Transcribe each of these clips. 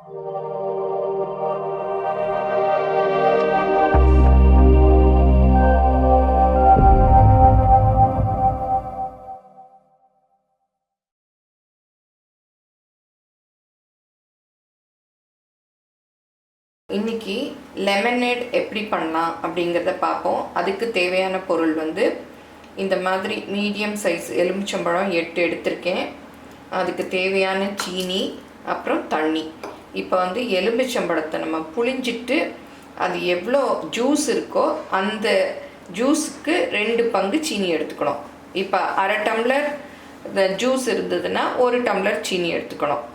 இன்னைக்கு லெமனேட் எப்படி பண்ணலாம் அப்படிங்கிறத பார்ப்போம். அதுக்கு தேவையான பொருள் வந்து இந்த மாதிரி மீடியம் சைஸ் எலுமிச்சம்பழம் 8 எடுத்திருக்கேன். அதுக்கு தேவையான சீனி, அப்புறம் தண்ணி. இப்போ வந்து எலுமிச்சம்பழத்தை நம்ம புளிஞ்சிட்டு அது எவ்வளோ ஜூஸ் இருக்கோ அந்த ஜூஸுக்கு 2 பங்கு சீனி எடுத்துக்கணும். இப்போ அரை டம்ளர் ஜூஸ் இருந்ததுன்னா 1 டம்ளர் சீனி எடுத்துக்கணும்.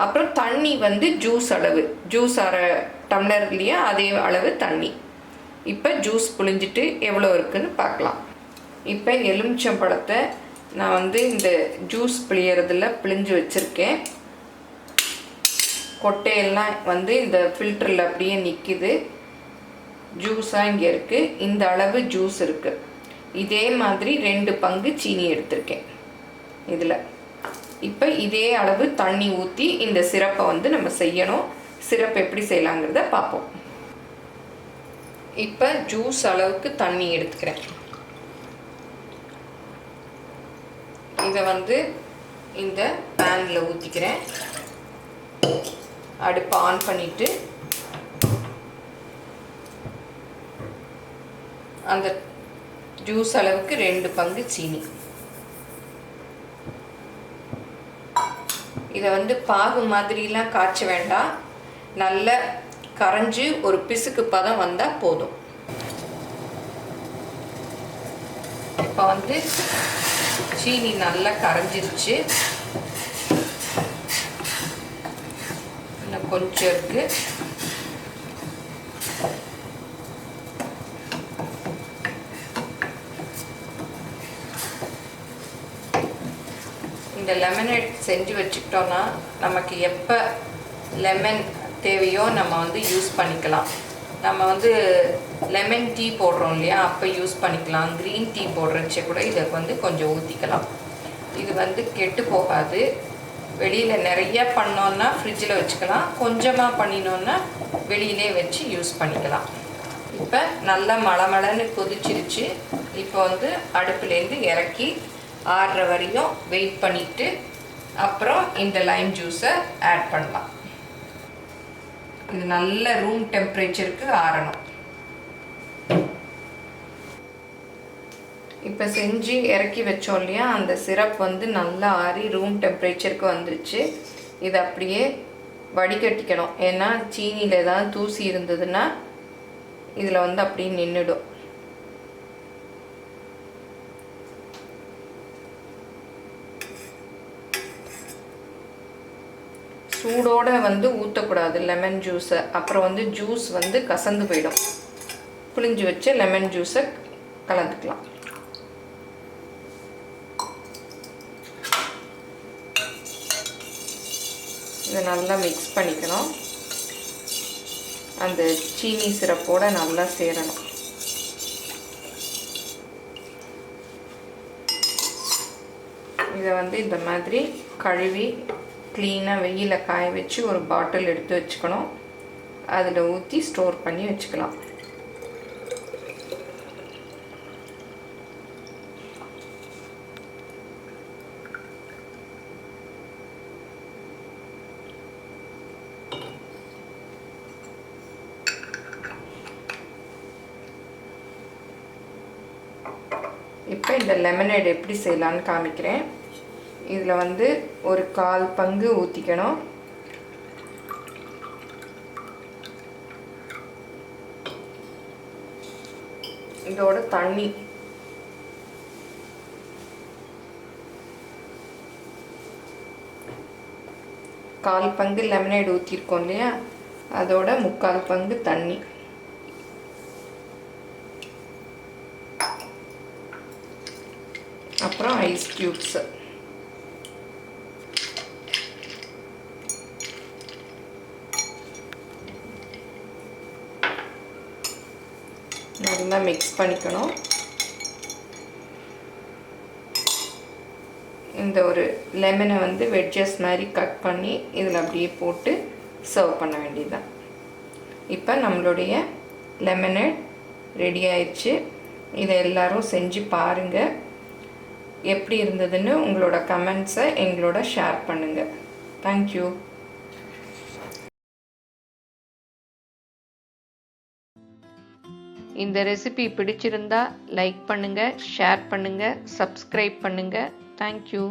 அப்புறம் தண்ணி வந்து ஜூஸ் அளவு, ஜூஸ் அரை டம்ளர்லேயே அதே அளவு தண்ணி. இப்போ ஜூஸ் புளிஞ்சிட்டு எவ்வளோ இருக்குதுன்னு பார்க்கலாம். இப்போ எலுமிச்சம்பழத்தை நான் வந்து இந்த ஜூஸ் பிழியறதில் பிழிஞ்சு வச்சுருக்கேன். கொட்டையெல்லாம் வந்து இந்த ஃபில்டரில் அப்படியே நிற்கிது. ஜூஸாக இங்கே இருக்குது. இந்த அளவு ஜூஸ் இருக்குது. இதே மாதிரி 2 பங்கு சீனி எடுத்திருக்கேன் இதில். இப்போ இதே அளவு தண்ணி ஊற்றி இந்த சிரப்பை வந்து நம்ம செய்யணும். சிரப் எப்படி செய்யலாங்கிறத பார்ப்போம். இப்போ ஜூஸ் அளவுக்கு தண்ணி எடுத்துக்கிறேன். இதை வந்து இந்த பேனில் ஊற்றிக்கிறேன். அடுப்பை ஆன் பண்ணிவிட்டு அந்த ஜூஸ் அளவுக்கு 2 பங்கு சீனி. இதை வந்து பாகு மாதிரிலாம் காய்ச்ச வேண்டாம். நல்ல கரைஞ்சி ஒரு பிசுக்கு பதம் வந்தால் போதும். இப்போ வந்து சீனி நல்லா கரைஞ்சிருச்சு. இன்னும் கொஞ்சம் இருக்கு. இந்த லெமனேட் செஞ்சு வச்சுக்கிட்டோன்னா நமக்கு எப்போ லெமன் தேவையோ நம்ம வந்து யூஸ் பண்ணிக்கலாம். நம்ம வந்து லெமன் டீ போடுறோம் இல்லையா, அப்போ யூஸ் பண்ணிக்கலாம். க்ரீன் டீ போடுறச்சே கூட இதை வந்து கொஞ்சம் ஊற்றிக்கலாம். இது வந்து கெட்டு போகாது. வெளியில் நிறைய பண்ணோன்னா ஃப்ரிட்ஜில் வச்சுக்கலாம். கொஞ்சமாக பண்ணினோன்னா வெளியிலே வச்சு யூஸ் பண்ணிக்கலாம். இப்போ நல்லா மளமளன்னு கொதிச்சிருச்சு. இப்போ வந்து அடுப்புலேருந்து இறக்கி ஆறுற வரையும் வெயிட் பண்ணிவிட்டு அப்புறம் இந்த லைம் ஜூஸை ஆட் பண்ணலாம். இது நல்ல ரூம் டெம்பரேச்சருக்கு ஆறணும். இப்போ செஞ்சு இறக்கி வச்சோம் இல்லையா, அந்த சிரப் வந்து நல்லா ஆறி ரூம் டெம்பரேச்சருக்கு வந்துருச்சு. இதை அப்படியே வடிகட்டிக்கணும். ஏன்னா சீனியில் ஏதாவது தூசி இருந்ததுன்னா இதில் வந்து அப்படியே நின்றுடும். சூடோடு வந்து ஊற்றக்கூடாது லெமன் ஜூஸை. அப்புறம் வந்து ஜூஸ் வந்து கசந்து போயிடும். புளிஞ்சு வச்சு லெமன் ஜூஸை கலந்துக்கலாம். இதை நல்லா மிக்ஸ் பண்ணிக்கணும். அந்த சீனி சிரப்போடு நல்லா சேரணும். இதை வந்து இந்த மாதிரி கழுவி க்ளீனாக வெயிலில் காய வச்சு ஒரு பாட்டில் எடுத்து வச்சுக்கணும். அதில் ஊற்றி ஸ்டோர் பண்ணி வச்சுக்கலாம். இப்போ இந்த லெமனேட் எப்படி செய்யலான்னு காமிக்கிறேன். இதில் வந்து ஒரு 1/4 பங்கு ஊற்றிக்கணும். இதோட தண்ணி கால் பங்கு லெமனேட் ஊற்றிருக்கோம் இல்லையா, அதோட 3/4 பங்கு தண்ணி. அப்புறம் ஐஸ் க்யூப்ஸு. நல்லா மிக்ஸ் பண்ணிக்கணும். இந்த ஒரு லெமனை வந்து வெட்ஜஸ் மாதிரி கட் பண்ணி இதில் அப்படியே போட்டு சர்வ் பண்ண வேண்டியதுதான். இப்போ நம்மளுடைய லெமனேட் ரெடி ஆயிடுச்சு. இதை எல்லாரும் செஞ்சு பாருங்கள். எப்படி இருந்ததுன்னு உங்களோட கமெண்ட்ஸை எங்களோட ஷேர் பண்ணுங்கள். தேங்க்யூ. இந்த ரெசிபி பிடிச்சிருந்தா லைக் பண்ணுங்கள், ஷேர் பண்ணுங்கள், சப்ஸ்கிரைப் பண்ணுங்கள். தேங்க்யூ.